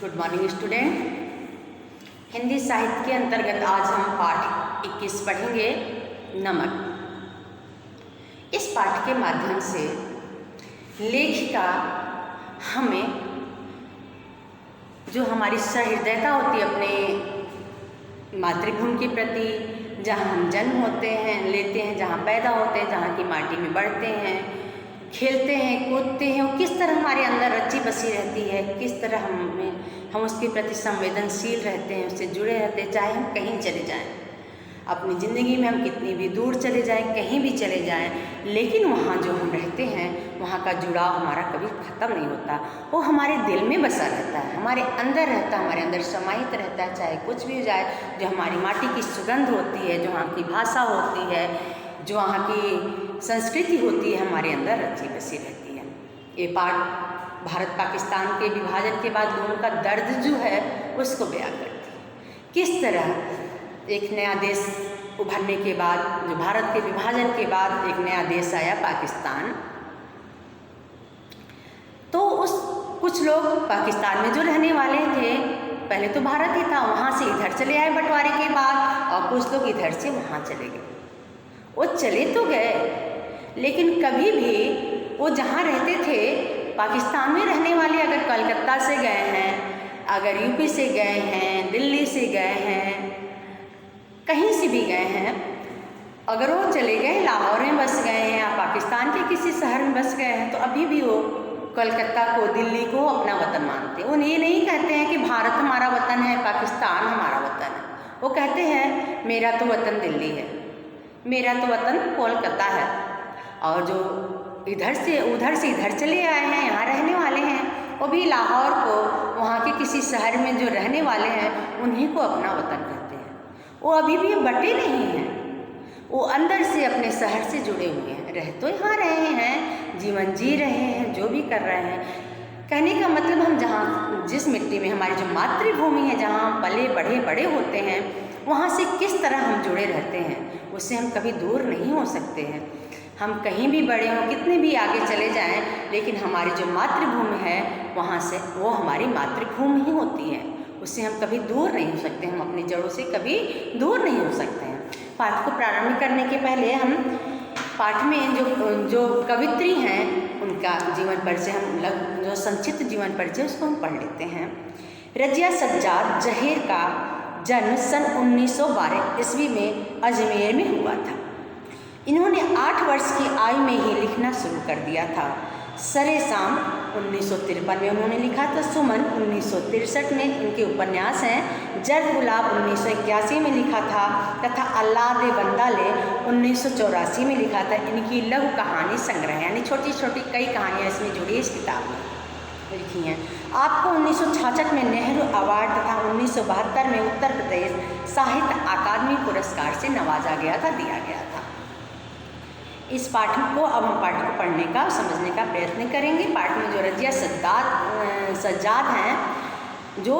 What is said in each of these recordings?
Good morning student. Hindi साहित्य के अंतर्गत आज हम पाठ 21 पढ़ेंगे, नमक। इस पाठ के माध्यम से लेखिका हमें जो हमारी सहृदयता होती है अपने मातृभूमि के प्रति, जहाँ हम जन्म होते हैं लेते हैं, जहाँ पैदा होते हैं, जहाँ की माटी में बढ़ते हैं, खेलते हैं, कूदते हैं, वो किस तरह हमारे अंदर रची बसी रहती है, किस तरह हम उसके प्रति संवेदनशील रहते हैं, उससे जुड़े रहते हैं। चाहे हम कहीं चले जाएं, अपनी ज़िंदगी में हम कितनी भी दूर चले जाएं, कहीं भी चले जाएं, लेकिन वहाँ जो हम रहते हैं वहाँ का जुड़ाव हमारा कभी ख़त्म नहीं होता। वो हमारे दिल में बसा रहता है, हमारे अंदर रहता है, हमारे अंदर समाहित रहता है। चाहे कुछ भी हो जाए, जो हमारी माटी की सुगंध होती है, जो वहाँ की भाषा होती है, जो वहाँ की संस्कृति होती है, हमारे अंदर रची बसी रहती है। ये पाठ भारत पाकिस्तान के विभाजन के बाद लोगों का दर्द जो है उसको बयां करती है। किस तरह एक नया देश उभरने के बाद, जो भारत के विभाजन के बाद एक नया देश आया पाकिस्तान, तो कुछ लोग पाकिस्तान में जो रहने वाले थे, पहले तो भारत ही था, वहाँ से इधर चले आए बंटवारे के बाद, और कुछ लोग इधर से वहाँ चले गए। वो चले तो गए, लेकिन कभी भी वो जहाँ रहते थे पाकिस्तान में रहने वाले, अगर कलकत्ता से गए हैं, अगर यूपी से गए हैं, दिल्ली से गए हैं, कहीं से भी गए हैं, अगर वो चले गए लाहौर में बस गए हैं या पाकिस्तान के किसी शहर में बस गए हैं, तो अभी भी वो कलकत्ता को, दिल्ली को अपना वतन मानते हैं। वो ये नहीं कहते हैं कि भारत हमारा वतन है, पाकिस्तान हमारा वतन है। वो कहते हैं मेरा तो वतन दिल्ली है, मेरा तो वतन कोलकाता है। और जो उधर से इधर चले आए हैं, यहाँ रहने वाले हैं, वो भी लाहौर को, वहाँ के किसी शहर में जो रहने वाले हैं, उन्हीं को अपना वतन कहते हैं। वो अभी भी बटे नहीं हैं, वो अंदर से अपने शहर से जुड़े हुए हैं, रह तो यहाँ रहे हैं, जीवन जी रहे हैं, जो भी कर रहे हैं। कहने का मतलब हम जहाँ, जिस मिट्टी में हमारी जो मातृभूमि है, जहाँ हम पले बढ़े बड़े होते हैं, वहाँ से किस तरह हम जुड़े रहते हैं, उससे हम कभी दूर नहीं हो सकते हैं। हम कहीं भी बड़े हों, कितने भी आगे चले जाएं, लेकिन हमारी जो मातृभूमि है वहाँ से, वो हमारी मातृभूमि ही होती है, उससे हम कभी दूर नहीं हो सकते। हम अपनी जड़ों से कभी दूर नहीं हो सकते हैं। पाठ को प्रारंभ करने के पहले हम पाठ में जो कवित्री हैं उनका जीवन परिचय, हम जो संक्षिप्त जीवन परिचय उसको हम पढ़ लेते हैं। रजिया सज्जाद जहीर का जन्म सन 1912 ईस्वी में अजमेर में हुआ था। इन्होंने 8 वर्ष की आयु में ही लिखना शुरू कर दिया था। सरे शाम 1953 में उन्होंने लिखा था। सुमन 1963 में इनके उपन्यास हैं। जर्द गुलाब 1981 में लिखा था तथा अल्लाह दे बंदा ले 1984 में लिखा था। इनकी लघु कहानी संग्रह, यानी छोटी छोटी कई कहानियाँ इसमें जुड़ी इस किताब में लिखी हैं। आपको 1966 में नेहरू अवार्ड तथा 1972 में उत्तर प्रदेश साहित्य अकादमी पुरस्कार से नवाजा गया था, दिया गया था। इस पाठ को अब हम पाठ को पढ़ने का, समझने का प्रयत्न करेंगे। पाठ में जो रजिया सज्जाद हैं, जो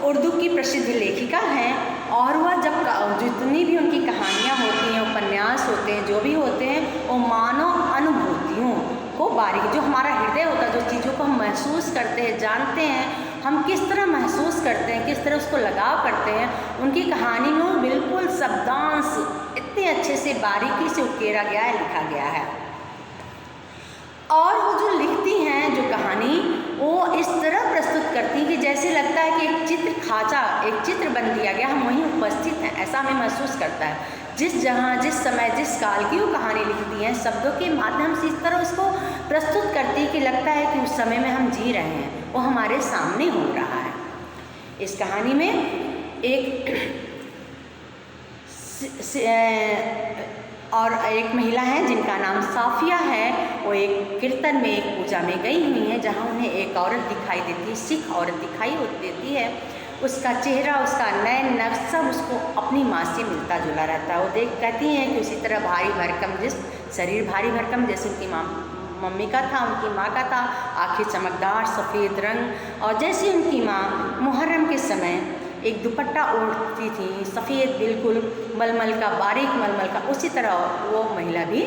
उर्दू की प्रसिद्ध लेखिका हैं, और वह जब जितनी भी उनकी कहानियाँ होती हैं, उपन्यास होते हैं, जो भी होते हैं, वो मानव अनुभूतियों को बारीक, जो हमारा हृदय होता है, जो चीज़ों को हम महसूस करते हैं, जानते हैं, हम किस तरह महसूस करते हैं, किस तरह उसको लगाव करते हैं, उनकी कहानी में वो बिल्कुल शब्दांश इतने अच्छे से बारीकी से उकेरा गया है, लिखा गया है। और वो जो लिखती हैं, जो कहानी वो इस तरह प्रस्तुत करती हैं कि जैसे लगता है कि एक चित्र खाचा, एक चित्र बन दिया गया, हम वहीं उपस्थित हैं, ऐसा हमें महसूस करता है। जिस समय, जिस काल की वो कहानी लिखती हैं, शब्दों के माध्यम से इस तरह उसको प्रस्तुत करती है कि लगता है कि उस समय में हम जी रहे हैं, वो हमारे सामने हो रहा है। इस कहानी में एक महिला है जिनका नाम साफिया है। वो एक कीर्तन में, एक पूजा में गई हुई है, जहाँ उन्हें एक औरत दिखाई देती है, सिख औरत दिखाई देती है। उसका चेहरा, उसका नैन नक्श सब उसको अपनी माँ से मिलता जुला रहता है। वो कहती हैं कि उसी तरह भारी भरकम, जिस शरीर भारी भरकम जैसे उनकी मम्मी का था, उनकी माँ का था, आँखें चमकदार सफ़ेद रंग, और जैसे उनकी माँ मुहर्रम के समय एक दुपट्टा ओढ़ती थी, सफ़ेद बिल्कुल मलमल का, बारीक मलमल का, उसी तरह वो महिला भी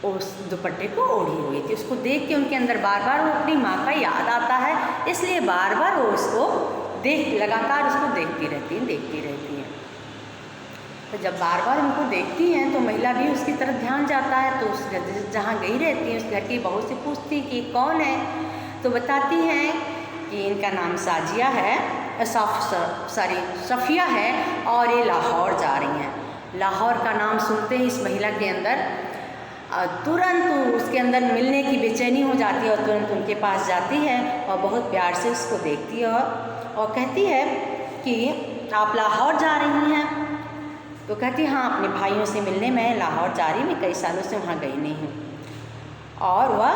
उस दुपट्टे को ओढ़ी हुई थी। उसको देख के उनके अंदर बार बार वो अपनी माँ का याद आता है। इसलिए बार बार वो उसको लगातार उसको देखती रहती हैं। तो जब बार बार उनको देखती हैं तो महिला भी उसकी तरफ ध्यान जाता है। तो उस जहाँ गई रहती है उस घर की बहू से पूछती कि कौन है, तो बताती हैं कि इनका नाम साजिया है, सफ़िया है और ये लाहौर जा रही हैं। लाहौर का नाम सुनते ही इस महिला के अंदर तुरंत उसके अंदर मिलने की बेचैनी हो जाती है और तुरंत उनके पास जाती है और बहुत प्यार से उसको देखती है और कहती है कि आप लाहौर जा रही हैं। तो कहती है हाँ, अपने भाइयों से मिलने मैं लाहौर जा रही, मैं कई सालों से वहाँ गई नहीं हूँ। और वह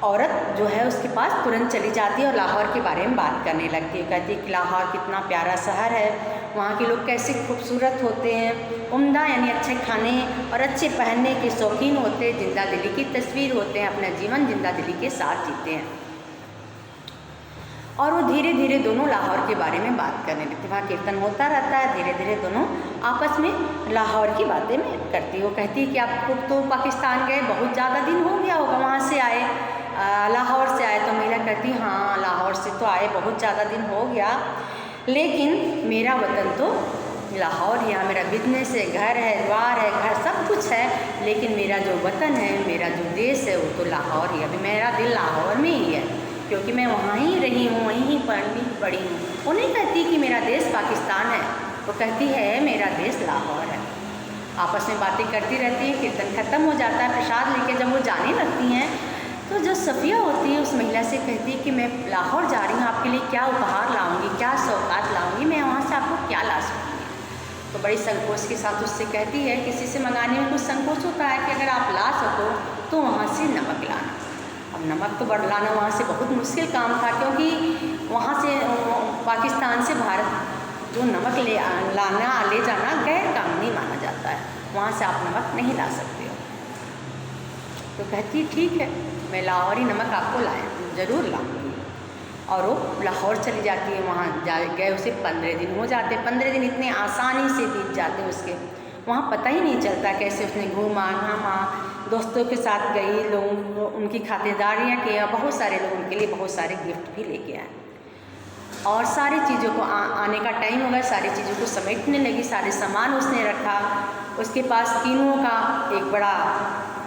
औरत जो है उसके पास तुरंत चली जाती है और लाहौर के बारे में बात करने लगती है। कहती है कि लाहौर कितना प्यारा शहर है, वहाँ के लोग कैसे खूबसूरत होते हैं, उम्दा यानी अच्छे खाने और अच्छे पहनने के शौकीन होते हैं, जिंदा दिली की तस्वीर होते हैं, अपना जीवन जिंदा दिली के साथ जीते हैं। और वो धीरे धीरे दोनों लाहौर के बारे में बात करने लगती। वहाँ कीर्तन होता रहता है, धीरे धीरे दोनों आपस में लाहौर की बातें में करती है। वो कहती है कि आपको तो पाकिस्तान गए बहुत ज़्यादा दिन हो गया होगा, वहाँ से आए, लाहौर से आए। तो महिला कहती हाँ, लाहौर से तो आए बहुत ज़्यादा दिन हो गया, लेकिन मेरा वतन तो लाहौर, यहाँ मेरा बिजनेस है, घर है, द्वार है, घर सब कुछ है, लेकिन मेरा जो वतन है, मेरा जो देश है वो तो लाहौर ही है। अभी मेरा दिल लाहौर में ही है, क्योंकि मैं वहाँ ही रही हूँ, वहीं ही पढ़ी हूँ। वो नहीं कहती कि मेरा देश पाकिस्तान है, वो कहती है मेरा देश लाहौर है। आपस में बातें करती रहती है। कीर्तन ख़त्म हो जाता है, प्रसाद लेके जब वो जाने लगती हैं तो जो सफ़िया होती है उस महिला से कहती है कि मैं लाहौर जा रही हूँ, आपके लिए क्या उपहार लाऊंगी, क्या सौगात लाऊंगी, मैं वहाँ से आपको क्या ला सकूँगी। तो बड़ी संकोच के साथ उससे कहती है, किसी से मंगाने में कुछ संकोच होता है कि अगर आप ला सको तो वहाँ से नमक लाना। अब नमक तो लाना वहाँ से बहुत मुश्किल काम था, क्योंकि वहाँ से पाकिस्तान से भारत जो नमक ले जाना गैर कानूनी माना जाता है, वहाँ से आप नमक नहीं ला सकते हो। तो कहती है ठीक है, मैं लाहौरी नमक आपको ज़रूर लाऊंगी। और वो लाहौर चली जाती है। वहाँ गए उसे 15 दिन हो जाते। 15 दिन इतने आसानी से बीत जाते उसके, वहाँ पता ही नहीं चलता कैसे उसने घूमा घामा, दोस्तों के साथ गई, लोग उनकी खातिरदारियाँ किया, बहुत सारे लोग उनके लिए बहुत सारे गिफ्ट भी लेके आए। और सारी चीज़ों को आने का टाइम हो गया, सारी चीज़ों को समेटने लगी, सारे सामान उसने रखा। उसके पास कीनुओं का एक बड़ा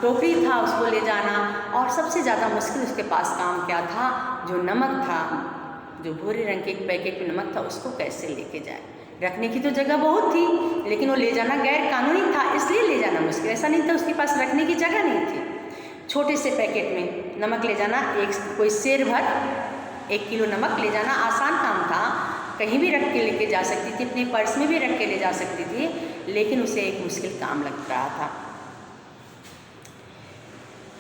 टोकरी था, उसको ले जाना। और सबसे ज़्यादा मुश्किल उसके पास काम क्या था, जो नमक था, जो भूरे रंग के एक पैकेट में नमक था, उसको कैसे लेके जाए। रखने की तो जगह बहुत थी, लेकिन वो ले जाना गैर कानूनी था, इसलिए ले जाना मुश्किल। ऐसा नहीं था उसके पास रखने की जगह नहीं थी। छोटे से पैकेट में नमक ले जाना, कोई सेर भर 1 किलो नमक ले जाना आसान काम था, कहीं भी रख के लेके जा सकती थी, अपने पर्स में भी रख के ले जा सकती थी, लेकिन उसे एक मुश्किल काम लग रहा था।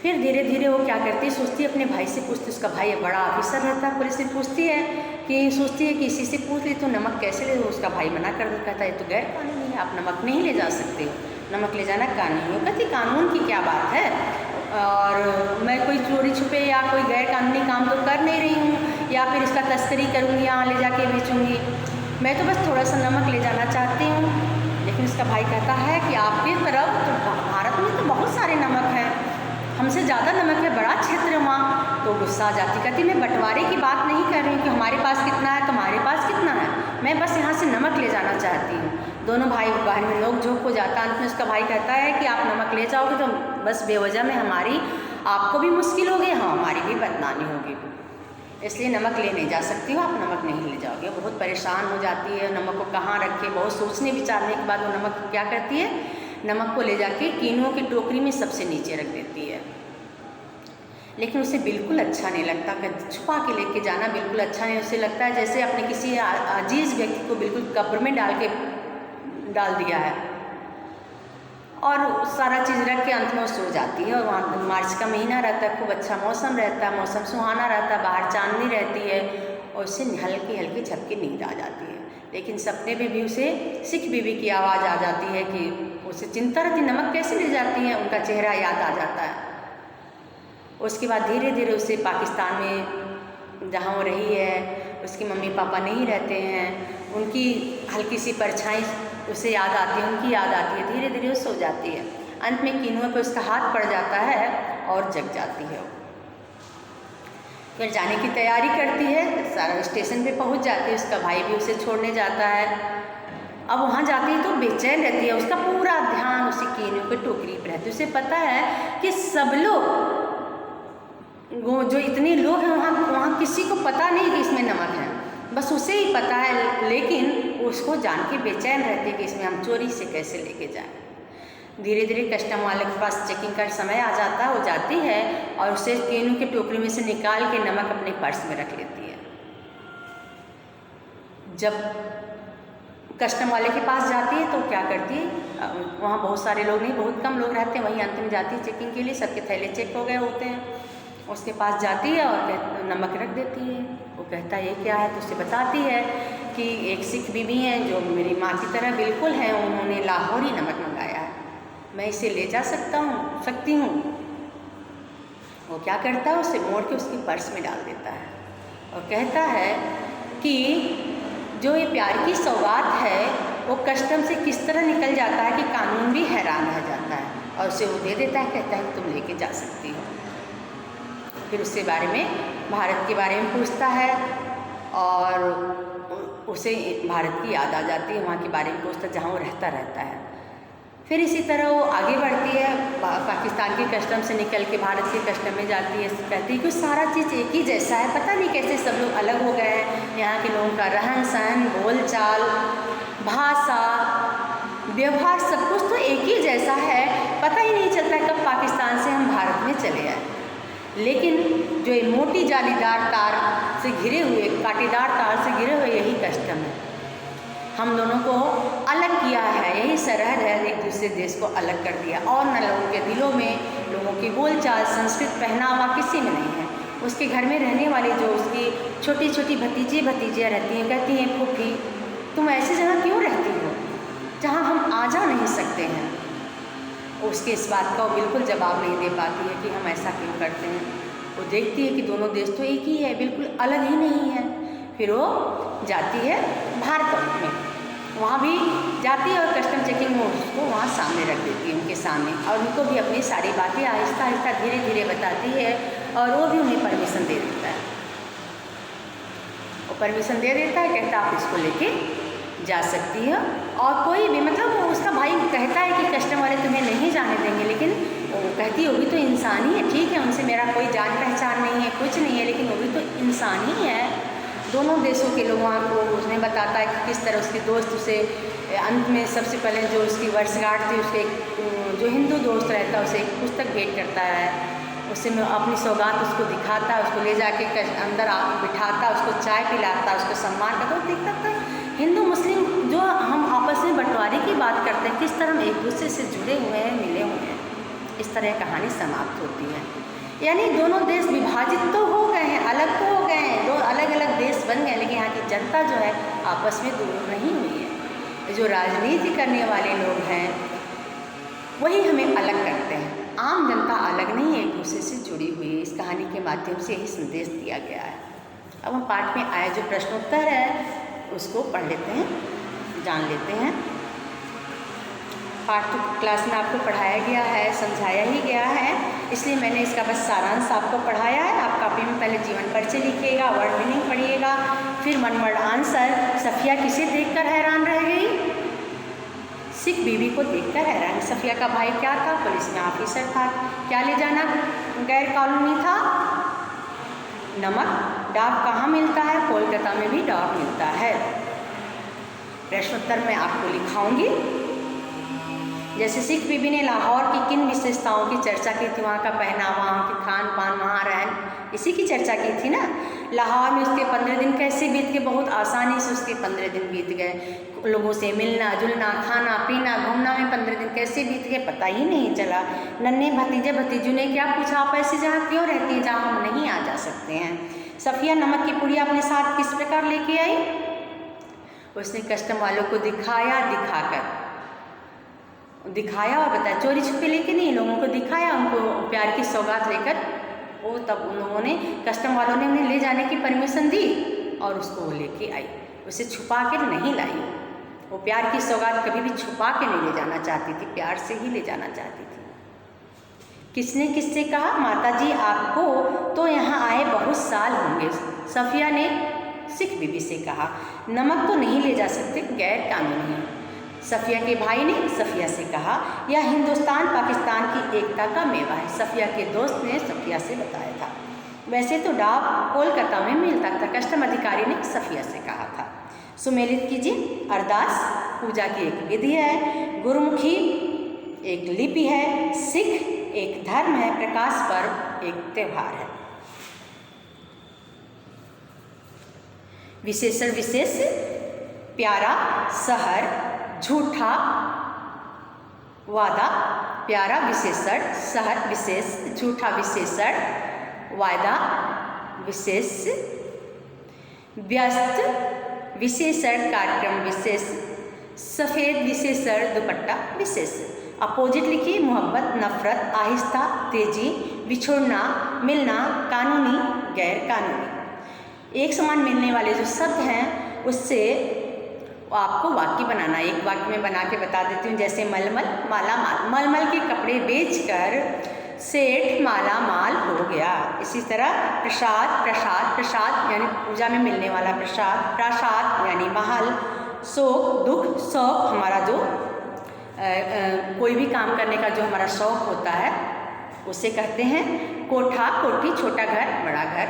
फिर धीरे धीरे वो क्या करती है, सोचती है अपने भाई से पूछती, उसका भाई बड़ा ऑफिसर रहता है पुलिस से, पूछती है कि सोचती है कि इसी से पूछ ली तो नमक कैसे ले। उसका भाई मना कर देता, कहता है तो गैर कानूनी है, आप नमक नहीं ले जा सकते हो, नमक ले जाना कानूनी है। कहती कानून की क्या बात है, और मैं कोई चोरी छुपे या कोई गैर कानूनी काम तो कर नहीं रही हूँ, या फिर इसका तस्करी करूँगी, यहाँ ले जाके बेचूँगी, मैं तो बस थोड़ा सा नमक ले जाना चाहती हूँ। लेकिन उसका भाई कहता है कि आपकी तरफ तो भारत में तो बहुत सारे नमक हैं, हमसे ज़्यादा नमक है, बड़ा क्षेत्र है वहाँ। तो गुस्सा आ जाती, कहती मैं बंटवारे की बात नहीं कर रही हूँ कि हमारे पास कितना है, तुम्हारे पास कितना है, मैं बस यहाँ से नमक ले जाना चाहती हूँ। दोनों भाई बहन में नोक झोंक हो जाता है। अंत में उसका भाई कहता है कि आप नमक ले जाओगे तो बस बेवजह में आपको भी मुश्किल होगी, हाँ हमारी भी बदनामी होगी, इसलिए नमक ले नहीं जा सकती हो, आप नमक नहीं ले जाओगे। बहुत परेशान हो जाती है, नमक को कहाँ रखे, बहुत सोचने विचारने के बाद वो नमक क्या करती है, नमक को ले जाके कीनुओं की टोकरी में सबसे नीचे रख देती है। लेकिन उसे बिल्कुल अच्छा नहीं लगता, छुपा के लेके जाना बिल्कुल अच्छा नहीं। उसे लगता है जैसे अपने किसी अजीज व्यक्ति को बिल्कुल कब्र में डाल दिया है। और सारा चीज़ रख के अंत में वो सो जाती है। और वहाँ मार्च का महीना रहता है, खूब अच्छा मौसम रहता है, मौसम सुहाना रहता है, बाहर चांदनी रहती है और उससे हल्की हल्की झपकी नींद आ जाती है। लेकिन सपने में भी उसे सिख बीबी की आवाज़ आ जाती है कि उसे चिंता रहती, नमक कैसे ले जाती है, उनका चेहरा याद आ जाता है। उसके बाद धीरे धीरे उसे पाकिस्तान में जहाँ वो रही है, उसके मम्मी पापा नहीं रहते हैं, उनकी हल्की सी परछाई उसे याद आती है, उनकी याद आती है। धीरे धीरे वो सो जाती है। अंत में कीनुआ पे उसका हाथ पड़ जाता है और जग जाती है। फिर जाने की तैयारी करती है, सारा स्टेशन पे पहुंच जाती है, उसका भाई भी उसे छोड़ने जाता है। अब वहाँ जाती है तो बेचैन रहती है, उसका पूरा ध्यान उसी कीनों के टोकरी पर रहती है। उसे पता है कि सब लोग, वो जो इतने लोग हैं वहाँ किसी को पता नहीं कि इसमें नमक है, बस उसे ही पता है, लेकिन उसको जान के बेचैन रहती है कि इसमें हम चोरी से कैसे लेके जाएं। धीरे धीरे कस्टम वाले के पास चेकिंग का समय आ जाता है, वो जाती है और उसे कीनों के टोकरी में से निकाल के नमक अपने पर्स में रख लेती है। जब कस्टम वाले के पास जाती है तो क्या करती है, वहाँ बहुत सारे लोग नहीं, बहुत कम लोग रहते हैं, वहीं अंत में जाती है चेकिंग के लिए, सबके थैले चेक हो गए होते हैं। उसके पास जाती है और नमक रख देती है। वो कहता है ये क्या है, तो उसे बताती है कि एक सिख बीबी हैं जो मेरी माँ की तरह बिल्कुल हैं, उन्होंने लाहौरी नमक मंगाया है, मैं इसे ले जा सकती हूँ। वो क्या करता है, उसे मोड़ के उसकी पर्स में डाल देता है और कहता है कि जो ये प्यार की सौगात है वो कस्टम से किस तरह निकल जाता है कि कानून भी हैरान रह जाता है, और उसे वो दे देता है, कहता है कि तुम लेके जा सकती हो। फिर उसके बारे में, भारत के बारे में पूछता है और उसे भारत की याद आ जाती है, वहाँ के बारे में पूछता है जहाँ वो रहता है। फिर इसी तरह वो आगे बढ़ती है, पाकिस्तान के कस्टम से निकल के भारत के कस्टम में जाती है। कहती है कि सारा चीज़ एक ही जैसा है, पता नहीं कैसे सब लोग अलग हो गए हैं, यहाँ के लोगों का रहन सहन, बोल चाल, भाषा, व्यवहार, सब कुछ तो एक ही जैसा है, पता ही नहीं चलता कब पाकिस्तान से हम भारत में चले आए। लेकिन जो ये मोटी जालीदार तार से घिरे हुए, कांटेदार तार से घिरे हुए यही कस्टम है, हम दोनों को अलग किया है, यही सरहद है, एक दूसरे देश को अलग कर दिया। और न लोगों के दिलों में, लोगों की बोलचाल, संस्कृत, पहनावा किसी में नहीं है। उसके घर में रहने वाली जो उसकी छोटी छोटी भतीजियाँ रहती हैं, कहती हैं फूफी तुम ऐसी जगह क्यों रहती हो जहाँ हम आ जा नहीं सकते हैं। उसके इस बात का वो बिल्कुल जवाब नहीं दे पाती है कि हम ऐसा क्यों करते हैं। वो देखती है कि दोनों देश तो एक ही है, बिल्कुल अलग ही नहीं है। फिर वो जाती है भारत में, वहाँ भी जाती है और कस्टम चेकिंग में उसको वहाँ सामने रख देती है, उनके सामने, और उनको भी अपनी सारी बातें आहिस्ता आहिस्ता धीरे धीरे बताती है, और वो भी उन्हें परमिशन दे देता है। वो परमिशन दे देता है, कहता आप इसको लेके जा सकती है। और कोई भी, मतलब उसका भाई कहता है कि कस्टम वाले तुम्हें नहीं जाने देंगे, लेकिन वो कहती है वो भी तो इंसान ही है, ठीक है उनसे मेरा कोई जान पहचान नहीं है, कुछ नहीं है, लेकिन वो भी तो इंसान ही है। दोनों देशों के लोगों को उसने बताता है कि किस तरह उसके दोस्त उसे अंत में, सबसे पहले जो उसकी वर्षगांठ थी, उसके जो हिंदू दोस्त रहता है उसे एक पुस्तक भेंट करता है, उससे अपनी सौगात उसको दिखाता है, उसको ले जाके अंदर बिठाता, उसको चाय पिलाता, उसको सम्मान करता। तो देखता था हिंदू मुस्लिम जो हम आपस में बंटवारे की बात करते हैं, किस तरह हम एक दूसरे से जुड़े हुए हैं, मिले हुए हैं। इस तरह कहानी समाप्त होती है। यानी दोनों देश विभाजित तो हो गए हैं, अलग तो हो गए हैं, दो अलग अलग देश बन गए, लेकिन यहाँ की जनता जो है आपस में दूर नहीं हुई है। जो राजनीति करने वाले लोग हैं वही हमें अलग करते हैं, आम जनता अलग नहीं है, एक दूसरे से जुड़ी हुई है। इस कहानी के माध्यम से यही संदेश दिया गया है। अब हम पाठ में आए जो प्रश्नोत्तर है उसको पढ़ लेते हैं, जान लेते हैं। पाठ तो क्लास में आपको पढ़ाया गया है, समझाया ही गया है, इसलिए मैंने इसका बस सारांश आपको पढ़ाया है। आप कॉपी में पहले जीवन परिचय लिखिएगा, वर्ड मीनिंग पढ़िएगा, फिर वन वर्ड आंसर। सफिया किसे देखकर हैरान रह गई? सिख बीवी को देखकर हैरान। सफिया का भाई क्या था? पुलिस में ऑफिसर था। क्या ले जाना गैर कानूनी था? नमक। डाक कहाँ मिलता है? कोलकाता में भी डाक मिलता है। प्रश्नोत्तर मैं आपको लिखाऊंगी। जैसे सिख बीबी ने लाहौर की किन विशेषताओं की चर्चा की थी? वहाँ का पहनावा, वहाँ के खान पान, वहाँ रहन, इसी की चर्चा की थी ना। लाहौर में उसके 15 दिन कैसे बीत गए? बहुत आसानी से उसके 15 दिन बीत गए। लोगों से मिलना जुलना, खाना पीना, घूमना में 15 दिन कैसे बीत गए पता ही नहीं चला। नन्हे भतीजे भतीजों ने क्या पूछा, आप ऐसी जगह क्यों रहती हैं जहाँ हम नहीं आ जा सकते हैं? सफिया नमक की पुड़िया अपने साथ किस प्रकार लेके आई? उसने कस्टम वालों को दिखाया और बताया, चोरी छुपे लेके नहीं, लोगों को दिखाया, उनको प्यार की सौगात लेकर वो, तब उन लोगों ने, कस्टम वालों ने उन्हें ले जाने की परमिशन दी और उसको वो लेके आई। उसे छुपा कर नहीं लाई। वो प्यार की सौगात कभी भी छुपा के नहीं ले जाना चाहती थी, प्यार से ही ले जाना चाहती थी। किसने किससे कहा? माता जी आपको तो यहाँ आए बहुत साल होंगे। सफिया ने सिख बीबी से कहा। नमक तो नहीं ले जा सकते, गैर कानूनी है। सफिया के भाई ने सफिया से कहा, यह हिंदुस्तान पाकिस्तान की एकता का मेवा है। सफिया के दोस्त ने सफिया से बताया था। वैसे तो डाक कोलकाता में मिलता था, कस्टम अधिकारी ने सफिया से कहा था। सुमेलित कीजिए। अरदास पूजा की एक विधि है, गुरुमुखी एक लिपि है, सिख एक धर्म है, प्रकाश पर्व एक त्यौहार है। विशेषण विशेष, प्यारा, शहर, झूठा, वादा। प्यारा विशेषण, शहर विशेष, झूठा विशेषण, वायदा विशेष, व्यस्त विशेषण, कार्यक्रम विशेष, सफ़ेद विशेषण, दुपट्टा विशेष। अपोजिट लिखिए। मोहब्बत, नफरत, आहिस्ता, तेजी, बिछोड़ना, मिलना, कानूनी, गैर कानूनी। एक समान मिलने वाले जो शब्द हैं उससे आपको वाक्य बनाना। एक वाक्य में बना के बता देती हूँ। जैसे मलमल, माला माल। मलमल के कपड़े बेचकर सेठ माला माल हो गया। इसी तरह प्रसाद, प्रसाद, प्रसाद यानी पूजा में मिलने वाला प्रसाद, प्रासाद यानी महल, शोक, दुख, शौक हमारा जो कोई भी काम करने का जो हमारा शौक होता है उसे कहते हैं। कोठा, कोठी, छोटा घर, बड़ा घर।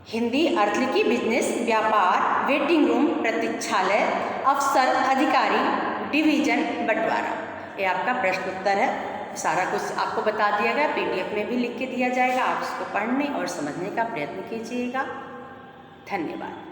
हिंदी अर्थ लिखी। बिजनेस, व्यापार, वेटिंग रूम, प्रतीक्षालय, अफसर, अधिकारी, डिवीजन, बंटवारा। ये आपका प्रश्न उत्तर है। सारा कुछ आपको बता दिया गया, PDF में भी लिख के दिया जाएगा। आप इसको पढ़ने और समझने का प्रयत्न कीजिएगा। धन्यवाद।